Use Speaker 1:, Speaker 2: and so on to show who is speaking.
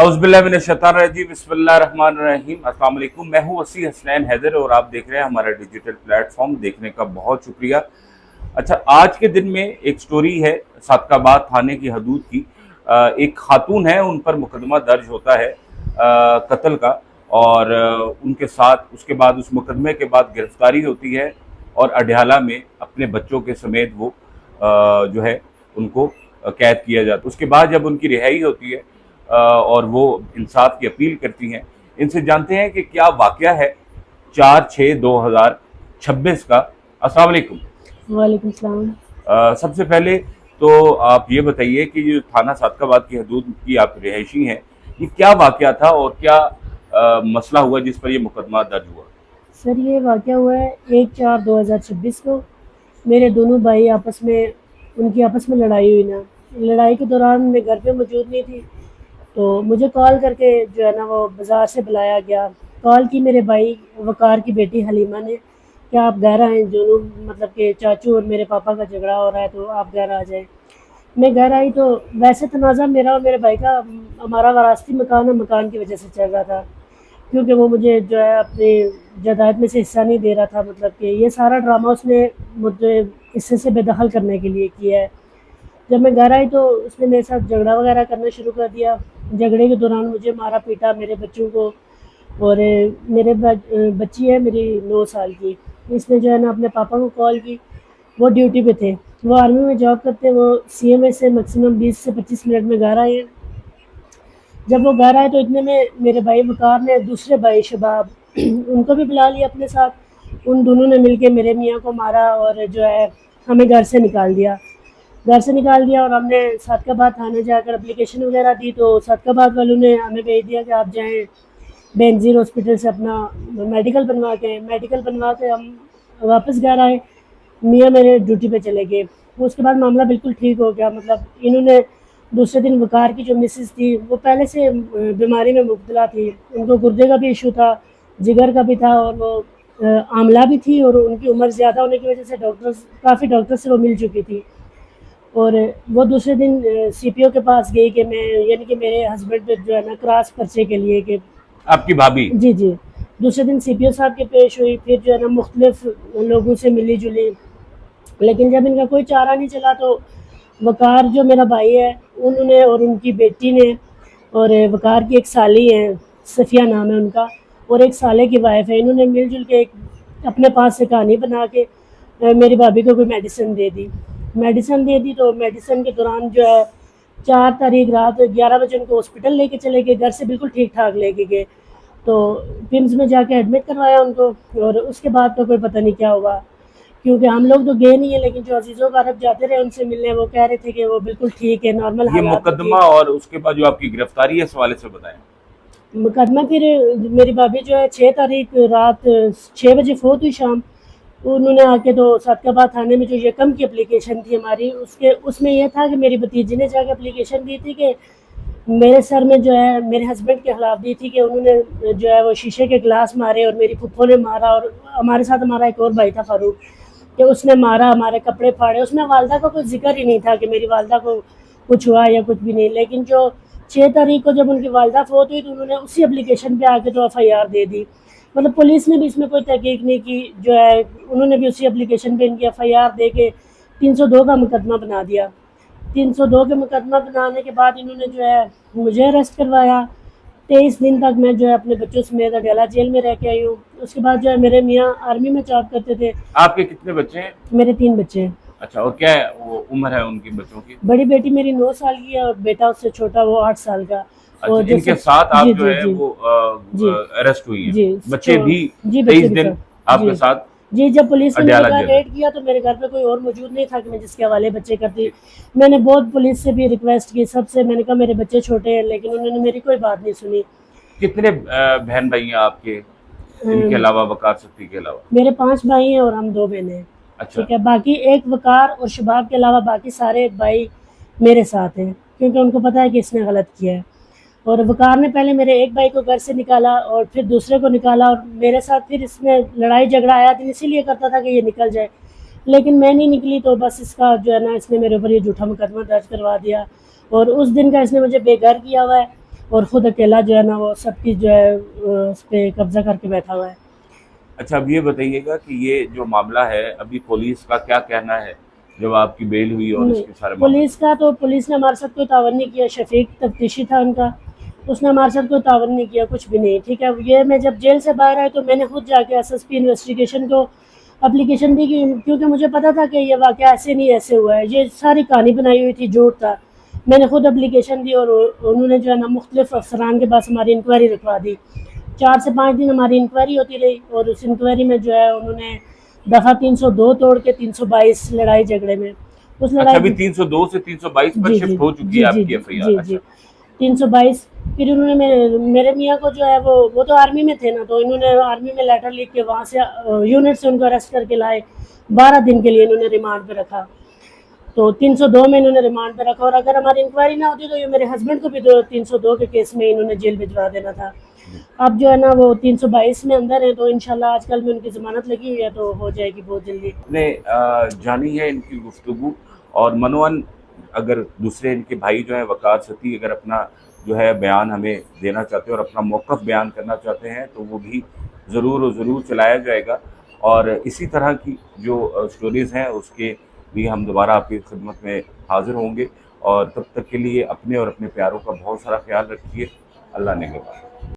Speaker 1: औज़ुबिल्लाहिमिनश्शैतानिर्रजीम बिस्मिल्लाहिर्रहमानिर्रहीम। अस्सलाम वालेकुम। मैं हूँ वसी हसनैन हैदर और आप देख रहे हैं हमारा डिजिटल प्लेटफॉर्म। देखने का बहुत शुक्रिया। अच्छा, आज के दिन में एक स्टोरी है सादकाबाद थाने की हदूद की। एक खातून है, उन पर मुकदमा दर्ज होता है कत्ल का, और उनके साथ उसके बाद उस मुकदमे के बाद गिरफ्तारी होती है और अडयाला में अपने बच्चों के समेत वो जो है उनको कैद किया जाता है। उसके बाद जब उनकी रिहाई होती है और वो इंसाफ की अपील करती हैं। इनसे जानते हैं कि क्या वाक़या है 4/6/2026 का। अस्सलाम वालेकुम।
Speaker 2: वालेकुम सलाम।
Speaker 1: सबसे पहले तो आप ये बताइए कि जो थाना सादकाबाद की हदूद की आप रिहायशी हैं, ये क्या वाक़या था और क्या मसला हुआ जिस पर ये मुकदमा दर्ज हुआ?
Speaker 2: सर, ये वाक़या हुआ है 1/4/2026 को। मेरे दोनों भाई उनकी आपस में लड़ाई हुई ना। लड़ाई के दौरान मैं घर पे मौजूद नहीं थी, तो मुझे कॉल करके जो है ना वो बाज़ार से बुलाया गया। कॉल की मेरे भाई वक़ार की बेटी हलीमा ने, क्या आप घर आएँ, दोनों मतलब कि चाचू और मेरे पापा का झगड़ा हो रहा है तो आप घर आ जाएँ। मैं घर आई तो वैसे तनाज़ा मेरा और मेरे भाई का हमारा वरासती मकान है, मकान की वजह से चल रहा था, क्योंकि वो मुझे जो है अपनी जायदाद में से हिस्सा नहीं दे रहा था। मतलब कि ये सारा ड्रामा उसने मुझे हिस्से से बेदखल करने के लिए किया है। जब मैं घर आई तो उसने मेरे साथ झगड़ा वगैरह करना शुरू कर दिया। झगड़े के दौरान मुझे मारा पीटा, मेरे बच्चों को। और मेरे बच्ची है मेरी 9 साल की। इसने जो है ना अपने पापा को कॉल की, वो ड्यूटी पे थे, वो आर्मी में जॉब करते हैं। वो सीएमए से मैक्सिमम 20 से 25 मिनट में घर आए हैं। जब वो घर आए तो इतने में मेरे भाई वकार ने दूसरे भाई शबाब उनको भी बुला लिया अपने साथ। उन दोनों ने मिलके मेरे मियाँ को मारा और जो है हमें घर से निकाल दिया। और हमने सादकाबाद थाने जाकर एप्लीकेशन वगैरह दी, तो सादकाबाद वालों ने हमें भेज दिया कि आप जाएं बेनज़ीर हॉस्पिटल से अपना मेडिकल बनवा के हम वापस घर आए। मियाँ मेरे ड्यूटी पे चले गए। उसके बाद मामला बिल्कुल ठीक हो गया। मतलब इन्होंने दूसरे दिन वकार की जो मिसेस थी, वो पहले से बीमारी में मुब्तला थी। उनको गुर्दे का भी इशू था, जिगर का भी था, और वो आमला भी थी, और उनकी उम्र ज़्यादा होने की वजह से काफ़ी डॉक्टर से वो मिल चुकी थी। और वो दूसरे दिन सीपीओ के पास गई कि मैं, यानी कि मेरे हस्बैंड पे जो है ना क्रॉस पर्चे के लिए कि
Speaker 1: आपकी भाभी?
Speaker 2: जी जी। दूसरे दिन सीपीओ साहब के पेश हुई, फिर जो है ना मुख्तलिफ लोगों से मिली जुली। लेकिन जब इनका कोई चारा नहीं चला तो वकार जो मेरा भाई है, उन्होंने और उनकी बेटी ने, और वकार की एक साली है, सफ़िया नाम है उनका, और एक साले की वाइफ है, इन्होंने मिलजुल के एक अपने पास से कहानी बना के मेरी भाभी को कोई मेडिसिन दे दी। तो मेडिसिन के दौरान जो है 4 तारीख रात 11 बजे उनको हॉस्पिटल लेके चले गए। घर से बिल्कुल ठीक ठाक लेके गए, तो पिम्स में जाके एडमिट करवाया उनको। और उसके बाद तो कोई पता नहीं क्या हुआ, क्योंकि हम लोग तो गए नहीं है, लेकिन जो अजीज़ों का रब जाते रहे उनसे मिलने, वो कह रहे थे कि वो बिल्कुल ठीक है, नॉर्मल
Speaker 1: ये
Speaker 2: हालात में
Speaker 1: मुकदमा
Speaker 2: थी।
Speaker 1: और उसके बाद जो आपकी गिरफ्तारी है, इस हवाले से बताएं।
Speaker 2: मुकदमा फिर मेरी भाभी जो है 6 तारीख रात 6 बजे फोत हुई शाम। उन्होंने आके तो सादकाबाद थाने में जो यकम की एप्लीकेशन थी हमारी, उसमें यह था कि मेरी भतीजी ने जाकर एप्लीकेशन दी थी कि मेरे सर में जो है मेरे हस्बैंड के खिलाफ दी थी कि उन्होंने जो है वो शीशे के गिलास मारे, और मेरी फुफ्फो ने मारा, और हमारे साथ हमारा एक और भाई था फारूक, कि उसने मारा, हमारे कपड़े फाड़े। उसमें वालदा का कोई जिक्र ही नहीं था कि मेरी वालदा को कुछ हुआ या कुछ भी नहीं। लेकिन जो 6 तारीख को जब उनकी वालदा फोत हुई तो उन्होंने उसी एप्लीकेशन पे आके तो एफआईआर दे दी। मतलब पुलिस ने भी इसमें कोई तहकीक नहीं की, जो है उन्होंने भी उसी एप्लीकेशन पे इनकी एफआईआर दे के 302 का मुकदमा बना दिया। 302 के मुकदमा बनाने के बाद इन्होंने जो है मुझे अरेस्ट करवाया। 23 दिन तक मैं जो है अपने बच्चों समेत अडयाला जेल में रह के आई हूँ। उसके बाद जो है मेरे मियाँ आर्मी में जॉब करते थे।
Speaker 1: आपके कितने बच्चे हैं?
Speaker 2: मेरे 3 बच्चे हैं।
Speaker 1: अच्छा, और क्या है वो उम्र है उनकी बच्चों की?
Speaker 2: बड़ी बेटी मेरी 9 साल की है, और बेटा उससे छोटा वो 8 साल का।
Speaker 1: अच्छा,
Speaker 2: और
Speaker 1: इनके साथ आप
Speaker 2: जी
Speaker 1: जो
Speaker 2: जी
Speaker 1: है
Speaker 2: जी
Speaker 1: वो
Speaker 2: जी
Speaker 1: अरेस्ट हुई हैं।
Speaker 2: जी
Speaker 1: बच्चे भी
Speaker 2: जी, बच्चे
Speaker 1: 23
Speaker 2: भी
Speaker 1: दिन
Speaker 2: साथ।
Speaker 1: आपके
Speaker 2: जी
Speaker 1: साथ
Speaker 2: जी, जब पुलिस ने मेरे
Speaker 1: अडयाला
Speaker 2: घर
Speaker 1: जेल में?
Speaker 2: रेड किया तो मेरे घर पे कोई और मौजूद नहीं था कि मैं जिसके हवाले बच्चे करती। मैंने बहुत पुलिस से भी रिक्वेस्ट की, सबसे, मैंने कहा मेरे बच्चे छोटे हैं, लेकिन उन्होंने मेरी कोई बात नहीं सुनी।
Speaker 1: कितने बहन भाई हैं आपके, इनके
Speaker 2: अम,
Speaker 1: अलावा, वकार सत्ती के अलावा?
Speaker 2: मेरे 5 भाई हैं और हम 2 बहनें हैं।
Speaker 1: अच्छा।
Speaker 2: ठीक है, बाकी एक वकार और शबाब के अलावा बाकी सारे भाई मेरे साथ हैं, क्योंकि उनको पता है कि इसने गलत किया है। और वकार ने पहले मेरे एक भाई को घर से निकाला और फिर दूसरे को निकाला, और मेरे साथ फिर इसमें लड़ाई झगड़ा आया तो इसीलिए करता था कि ये निकल जाए, लेकिन मैं नहीं निकली, तो बस इसका जो है ना इसने मेरे ऊपर ये झूठा मुकदमा दर्ज करवा दिया। और उस दिन का इसने मुझे बेघर किया हुआ है। اور خود اکیلا جو ہے نا وہ سب کی جو ہے اس پہ قبضہ کر کے بیٹھا ہوا ہے۔
Speaker 1: اچھا اب یہ بتائیے گا کہ یہ جو معاملہ ہے ابھی پولیس کا کیا کہنا ہے جب آپ کی بیل ہوئی اور اس کے سارے
Speaker 2: پولیس کا تو پولیس نے ہمارے ساتھ کوئی تعاون نہیں کیا، شفیق تفتیشی تھا ان کا، اس نے ہمارے ساتھ کوئی تعاون نہیں کیا، کچھ بھی نہیں، ٹھیک ہے۔ یہ میں جب جیل سے باہر آئی تو میں نے خود جا کے ایس ایس پی انویسٹیگیشن کو اپلیکیشن دی، کیونکہ مجھے پتا تھا کہ یہ واقعہ ایسے نہیں ایسے ہوا ہے، یہ ساری کہانی بنائی ہوئی تھی، جھوٹ تھا۔ میں نے خود اپلیکیشن دی اور انہوں نے جو ہے نا مختلف افسران کے پاس ہماری انکوائری رکھوا دی، 4 سے 5 دن ہماری انکوائری ہوتی رہی، اور اس انکوائری میں جو ہے انہوں نے دفعہ 302 توڑ کے 322 لڑائی جھگڑے میں اس
Speaker 1: اچھا ابھی 302 سے 322 پر شفٹ ہو چکی ہے آپ کی ایف آئی آر؟
Speaker 2: جی 322۔ پھر انہوں نے میرے میاں کو جو ہے وہ تو آرمی میں تھے نا، تو انہوں نے آرمی میں لیٹر لکھ کے وہاں سے یونٹ سے ان کو اریسٹ کر کے لائے، 12 دن کے لیے انہوں نے ریمانڈ پہ رکھا، تو 302 میں انہوں نے ریمانڈ پہ رکھا، اور اگر ہماری انکوائری نہ ہوتی تو یہ میرے ہسبینڈ کو بھی 302 کے کیس میں انہوں نے جیل بھجوا دینا تھا۔ اب جو ہے نا وہ 322 میں اندر ہیں، تو انشاءاللہ آج کل میں ان کی ضمانت لگی ہوئی ہے تو ہو جائے گی بہت جلدی۔
Speaker 1: نے جانی ہے ان کی گفتگو، اور منوان اگر دوسرے ان کے بھائی جو ہیں وقار ستی اگر اپنا جو ہے بیان ہمیں دینا چاہتے ہیں اور اپنا موقف بیان کرنا چاہتے ہیں تو وہ بھی ضرور و ضرور چلایا جائے گا، اور اسی طرح کی جو سٹوریز ہیں اس کے بھی ہم دوبارہ آپ کی خدمت میں حاضر ہوں گے، اور تب تک کے لیے اپنے اور اپنے پیاروں کا بہت سارا خیال رکھیے۔ اللہ نگہبان۔